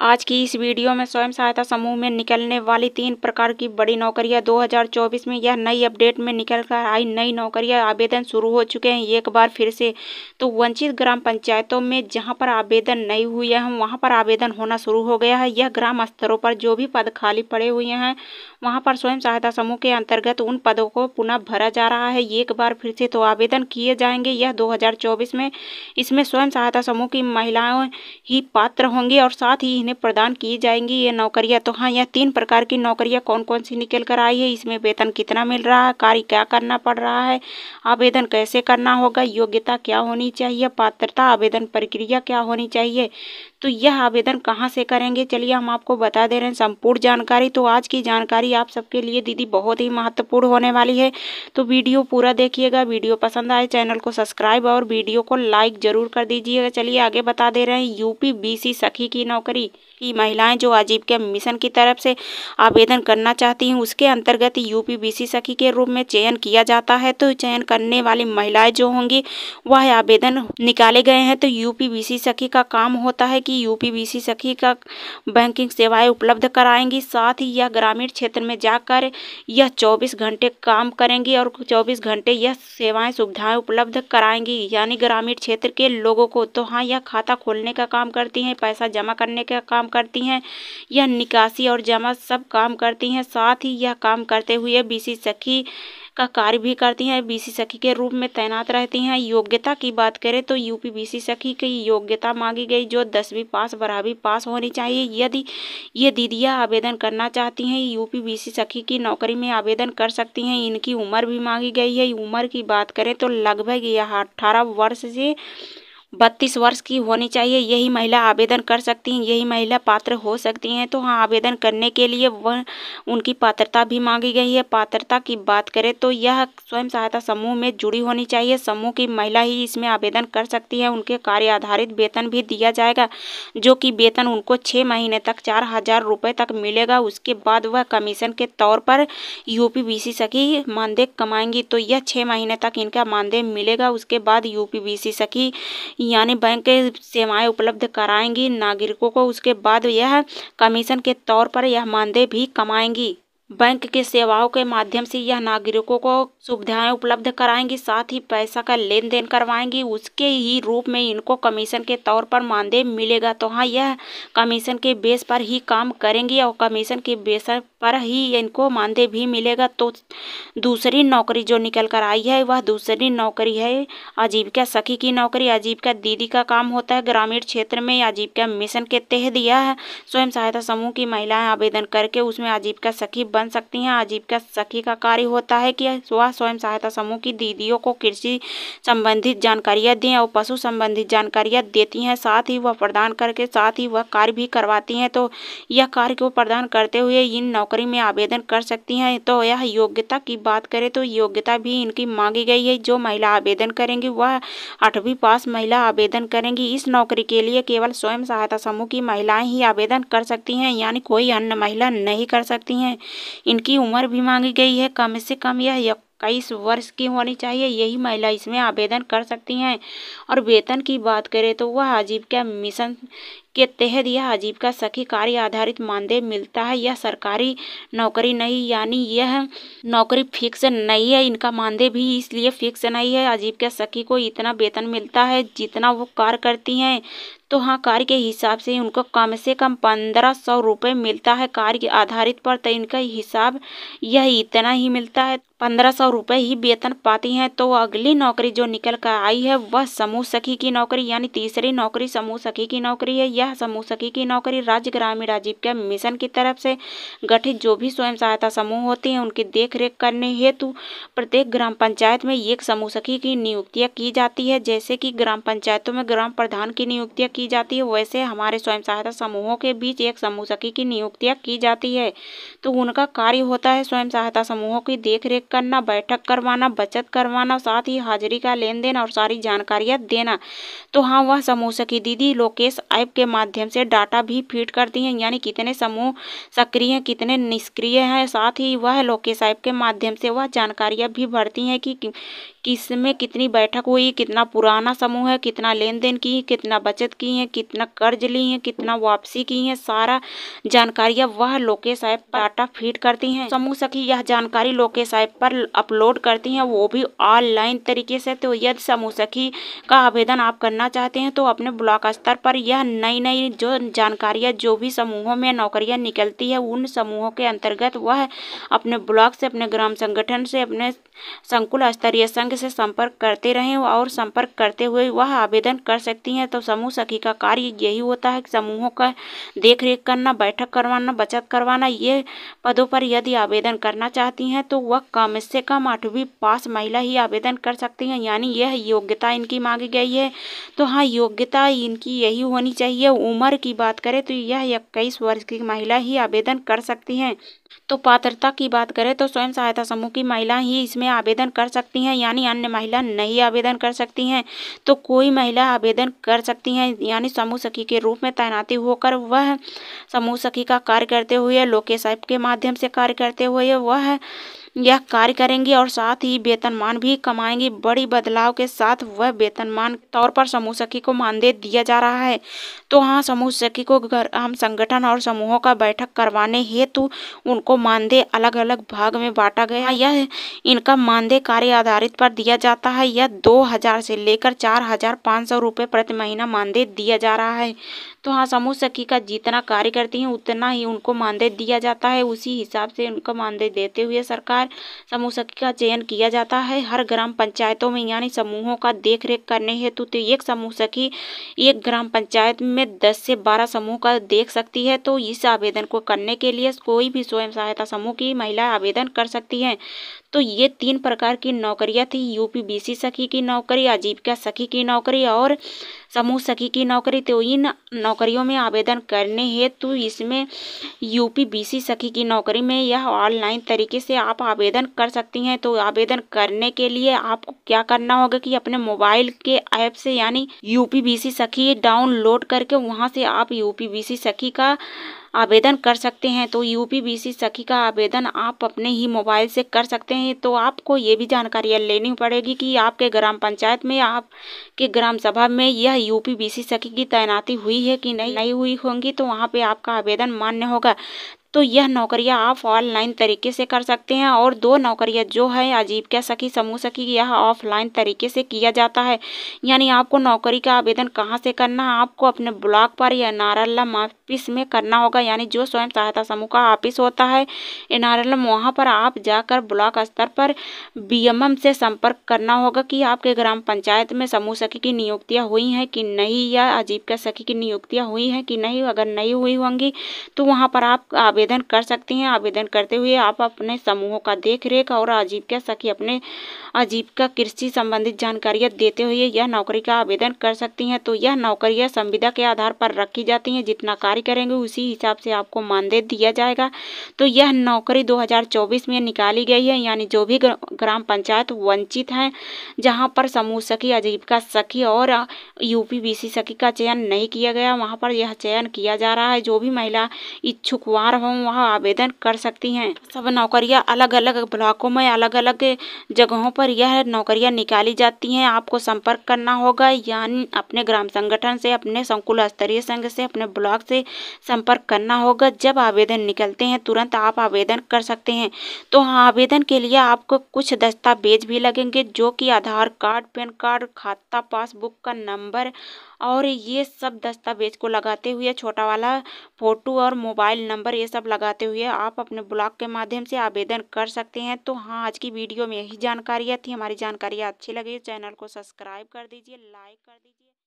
आज की इस वीडियो में स्वयं सहायता समूह में निकलने वाली 3 प्रकार की बड़ी नौकरियां 2024 में यह नई अपडेट में निकल कर आई नई नौकरियां आवेदन शुरू हो चुके हैं एक बार फिर से। तो वंचित ग्राम पंचायतों में जहां पर आवेदन नहीं हुए हैं वहां पर आवेदन होना शुरू हो गया है। यह ग्राम स्तरों पर जो भी पद खाली पड़े हुए हैं वहां पर स्वयं सहायता समूह के अंतर्गत उन पदों को पुनः भरा जा रहा है एक बार फिर से। तो आवेदन किए जाएंगे यह 2024 में। इसमें स्वयं सहायता समूह की महिलाएं ही पात्र होंगी और साथ ही इन्हें प्रदान की जाएंगी ये नौकरियां। तो हाँ, यह 3 प्रकार की नौकरियां कौन कौन सी निकल कर आई है, इसमें वेतन कितना मिल रहा है, कार्य क्या करना पड़ रहा है, आवेदन कैसे करना होगा, योग्यता क्या होनी चाहिए, पात्रता, आवेदन प्रक्रिया क्या होनी चाहिए, तो यह आवेदन कहाँ से करेंगे, चलिए हम आपको बता दे रहे हैं संपूर्ण जानकारी। तो आज की जानकारी आप सबके लिए दीदी बहुत ही महत्वपूर्ण होने वाली है, तो वीडियो पूरा देखिएगा। वीडियो पसंद आए चैनल को सब्सक्राइब और वीडियो को लाइक जरूर कर दीजिएगा। चलिए आगे बता दे रहे हैं यूपी बीसी सखी की नौकरी की महिलाएं जो आजीविका मिशन की तरफ से आवेदन करना चाहती हैं उसके अंतर्गत यूपी बीसी सखी के रूप में चयन किया जाता है। तो चयन करने वाली महिलाएं जो होंगी वह आवेदन निकाले गए हैं। तो यूपी बीसी सखी का काम होता है कि यूपी बीसी सखी का बैंकिंग सेवाएं उपलब्ध कराएंगी, साथ ही यह ग्रामीण क्षेत्र में जाकर यह 24 घंटे काम करेंगी और 24 घंटे यह सेवाएं सुविधाएं उपलब्ध कराएंगी यानी ग्रामीण क्षेत्र के लोगों को। तो हाँ, यह खाता खोलने का काम करती हैं, पैसा जमा करने का काम करती हैं, यह निकासी और जमा सब काम करती हैं। साथ ही यह काम करते हुए बीसी सखी का कार्य भी करती हैं, बीसी सखी के रूप में तैनात रहती हैं। योग्यता की बात करें तो यूपी बीसी सखी की योग्यता मांगी गई जो 10वीं पास 12वीं पास होनी चाहिए। यदि ये दीदियाँ आवेदन करना चाहती हैं यूपी बीसी सखी की नौकरी में आवेदन कर सकती हैं। इनकी उम्र भी मांगी गई है। उम्र की बात करें तो लगभग यह 18 वर्ष से 32 वर्ष की होनी चाहिए। यही महिला आवेदन कर सकती हैं, यही महिला पात्र हो सकती हैं। तो हाँ, आवेदन करने के लिए वह उनकी पात्रता भी मांगी गई है। पात्रता की बात करें तो यह स्वयं सहायता समूह में जुड़ी होनी चाहिए। समूह की महिला ही इसमें आवेदन कर सकती है। उनके कार्य आधारित वेतन भी दिया जाएगा जो कि वेतन उनको 6 महीने तक 4000 रुपये तक मिलेगा। उसके बाद वह कमीशन के तौर पर यूपी बीसी सखी मानदेय कमाएंगी। तो यह 6 महीने तक इनका मानदेय मिलेगा। उसके बाद यूपी बीसी सखी यानी बैंक सेवाएं उपलब्ध कराएंगी नागरिकों को। उसके बाद यह कमीशन के तौर पर यह मानदेय भी कमाएंगी। बैंक के सेवाओं के माध्यम से यह नागरिकों को सुविधाएं उपलब्ध कराएंगी, साथ ही पैसा का लेन देन करवाएंगी। उसके ही रूप में इनको कमीशन के तौर पर मानदेय मिलेगा। तो हाँ, यह कमीशन के बेस पर ही काम करेंगी और कमीशन के बेस पर ही इनको मानदेय भी मिलेगा। तो दूसरी नौकरी जो निकल कर आई है वह दूसरी नौकरी है आजीविका सखी की नौकरी। आजीविका दीदी का काम होता है ग्रामीण क्षेत्र में। आजीविका मिशन के तहत यह स्वयं सहायता समूह की महिलाएं आवेदन करके उसमें आजीविका सखी बन सकती हैं। आजीविका सखी का कार्य होता है कि वह स्वयं सहायता समूह की दीदियों को कृषि संबंधित जानकारियां दें और पशु संबंधित जानकारियां देती हैं। साथ ही वह प्रदान करके साथ ही वह कार्य भी करवाती हैं। तो यह कार्य को प्रदान करते हुए इन नौकरी में आवेदन कर सकती हैं। तो यह योग्यता की बात करें तो योग्यता भी इनकी मांगी गई है। जो महिला आवेदन करेंगी वह 8वीं पास महिला आवेदन करेंगी। इस नौकरी के लिए केवल स्वयं सहायता समूह की महिलाएं ही आवेदन कर सकती हैं यानी कोई अन्य महिला नहीं कर सकती हैं। इनकी उम्र भी मांगी गई है, कम से कम यह 21 वर्ष की होनी चाहिए। यही महिला इसमें आवेदन कर सकती हैं। और वेतन की बात करें तो वह आजीविका मिशन के तहत यह आजीविका सखी कार्य आधारित मानदेय मिलता है। यह सरकारी नौकरी नहीं यानी यह नौकरी फिक्स नहीं है। इनका मानदेय भी इसलिए फिक्स नहीं है। आजीविका सखी को इतना वेतन मिलता है जितना वो कार्य करती हैं। तो हाँ, कार्य के हिसाब से उनको कम से कम 1500 रुपये मिलता है कार्य आधारित पर। तो इनका हिसाब यह इतना ही मिलता है, 1500 रुपये ही वेतन पाती हैं। तो अगली नौकरी जो निकल कर आई है वह समूह सखी की नौकरी यानी तीसरी नौकरी समूह सखी की नौकरी है। यह समूह सखी की नौकरी राज्य ग्रामीण आजीविका मिशन की तरफ से गठित जो भी स्वयं सहायता समूह होते हैं उनकी देखरेख करने हेतु प्रत्येक ग्राम पंचायत में एक समूह सखी की नियुक्तियाँ की जाती है। जैसे कि ग्राम पंचायतों में ग्राम प्रधान की नियुक्तियाँ की जाती है, वैसे हमारे स्वयं सहायता समूहों के बीच एक समूह सखी की नियुक्तियाँ की जाती है। तो उनका कार्य होता है स्वयं सहायता समूहों की देखरेख करना, बैठक करवाना, बचत करवाना, साथ ही हाजिरी का लेन देन और सारी जानकारियाँ देना। तो हाँ, वह समूह सखी दीदी लोकेश ऐप के माध्यम से डाटा भी फीड करती हैं यानी कितने समूह सक्रिय हैं कितने निष्क्रिय हैं। साथ ही वह लोकेश ऐप के माध्यम से वह जानकारियाँ भी भरती हैं कि किसमें कितनी बैठक हुई, कितना पुराना समूह है, कितना लेन देन की है, कितना बचत की है, कितना कर्ज ली है, कितना वापसी की है, सारा जानकारियाँ वह लोकेश ऐप पर डाटा फीड करती हैं। समूह सखी यह जानकारी लोकेश ऐप पर अपलोड करती हैं, वो भी ऑनलाइन तरीके से। तो यदि समूह सखी का आवेदन आप करना चाहते हैं तो अपने ब्लॉक स्तर पर यह नई नई जो जानकारियाँ जो भी समूहों में नौकरियाँ निकलती है उन समूहों के अंतर्गत वह अपने ब्लॉक से, अपने ग्राम संगठन से, अपने संकुल स्तरीय संघ से संपर्क करते रहें और संपर्क करते हुए वह आवेदन कर सकती हैं। तो समूह सखी का कार्य यही होता है कि समूहों का देख रेख करना, बैठक करवाना, बचत करवाना। ये पदों पर यदि आवेदन करना चाहती हैं तो वह कम से कम 8वीं पास महिला ही आवेदन कर सकती हैं, यानी यह योग्यता इनकी मांगी गई है। तो हाँ, योग्यता इनकी यही होनी चाहिए। उम्र की बात करें तो यह 21 वर्ष की महिला ही आवेदन कर सकती हैं। तो पात्रता की बात करें तो स्वयं सहायता समूह की महिलाएं ही इसमें आवेदन कर सकती हैं, यानी अन्य महिला नहीं आवेदन कर सकती हैं। तो कोई महिला आवेदन कर सकती हैं, यानी समूह सखी के रूप में तैनाती होकर वह समूह सखी का कार्य करते हुए, लोकेश ऐप के माध्यम से कार्य करते हुए वह यह कार्य करेंगी और साथ ही वेतनमान भी कमाएंगी। बड़ी बदलाव के साथ वह वेतनमान तौर पर समूह सखी को मानदेय दिया जा रहा है। तो हाँ, समूह सखी को हम संगठन और समूहों का बैठक करवाने हेतु उनको मानदेय अलग अलग भाग में बांटा गया है। यह इनका मानदेय कार्य आधारित पर दिया जाता है। यह 2000 से लेकर 4500 रुपये प्रति महीना मानदेय दिया जा रहा है। तो हाँ, समूह सखी का जितना कार्य करती हैं उतना ही उनको मानदेय दिया जाता है। उसी हिसाब से उनको मानदेय देते हुए सरकार समूह सखी का चयन किया जाता है हर ग्राम पंचायतों में, यानी समूहों का देख रेख करने हेतु। तो एक समूह सखी एक ग्राम पंचायत में 10 से 12 समूह का देख सकती है। तो इस आवेदन को करने के लिए कोई भी स्वयं सहायता समूह की महिला आवेदन कर सकती हैं। तो ये 3 प्रकार की नौकरियां थी, यूपीबीसी सखी की नौकरी, आजीविका सखी की नौकरी और समूह सखी की नौकरी। तो इन नौकरियों में आवेदन करने हेतु इसमें यूपीबीसी सखी की नौकरी में यह ऑनलाइन तरीके से आप आवेदन कर सकती हैं। तो आवेदन करने के लिए आपको क्या करना होगा कि अपने मोबाइल के ऐप से, यानी यूपीबीसी सखी डाउनलोड करके वहां से आप यूपीबीसी सखी का आवेदन कर सकते हैं। तो यूपीबीसी सखी का आवेदन आप अपने ही मोबाइल से कर सकते हैं। तो आपको ये भी जानकारियाँ लेनी पड़ेगी कि आपके ग्राम पंचायत में, आपके ग्राम सभा में यह यूपीबीसी सखी की तैनाती हुई है कि नहीं हुई होंगी, तो वहाँ पे आपका आवेदन मान्य होगा। तो यह नौकरियां आप ऑनलाइन तरीके से कर सकते हैं। और 2 नौकरियां जो है आजीविका सखी, समूह सखी, यह ऑफलाइन तरीके से किया जाता है। यानी आपको नौकरी का आवेदन कहाँ से करना है, आपको अपने ब्लॉक पर या एनआरएलएम ऑफिस में करना होगा, यानी जो स्वयं सहायता समूह का ऑफिस होता है एनआरएलएम, वहाँ पर आप जाकर ब्लॉक स्तर पर बीएमएम से संपर्क करना होगा कि आपके ग्राम पंचायत में समूह सखी की नियुक्तियाँ हुई हैं कि नहीं, या आजीविका सखी की नियुक्तियाँ हुई हैं कि नहीं। अगर नहीं हुई होंगी तो वहाँ पर आप आवेदन कर सकती हैं। आवेदन करते हुए आप अपने समूहों का देख रेख और आजीविका सखी अपने आजीविका कृषि संबंधित जानकारियाँ देते हुए यह नौकरी का आवेदन कर सकती हैं। तो यह नौकरियाँ संविदा के आधार पर रखी जाती हैं, जितना कार्य करेंगे उसी हिसाब से आपको मानदेय दिया जाएगा। तो यह नौकरी 2024 में निकाली गई है, यानी जो भी ग्राम पंचायत वंचित हैं, जहाँ पर समूह सखी, आजीविका सखी और यूपीबीसी सखी का चयन नहीं किया गया, वहाँ पर यह चयन किया जा रहा है। जो भी महिला इच्छुकवार हों वह आवेदन कर सकती हैं। सब नौकरियां अलग अलग ब्लॉकों में, अलग अलग जगहों पर यह नौकरियां निकाली जाती हैं। आपको संपर्क करना होगा, यानी अपने ग्राम संगठन से, अपने संकुल स्तरीय संघ से, अपने ब्लॉक से संपर्क करना होगा। जब आवेदन निकलते हैं तुरंत आप आवेदन कर सकते हैं। तो हाँ, आवेदन के लिए आपको कुछ दस्तावेज भी लगेंगे, जो कि आधार कार्ड, पैन कार्ड, खाता, पासबुक का नंबर और ये सब दस्तावेज को लगाते हुए छोटा वाला फोटो और मोबाइल नंबर, ये सब लगाते हुए आप अपने ब्लॉग के माध्यम से आवेदन कर सकते हैं। तो हाँ, आज की वीडियो में यही जानकारियाँ थी। हमारी जानकारियाँ अच्छी लगी चैनल को सब्सक्राइब कर दीजिए, लाइक कर दीजिए।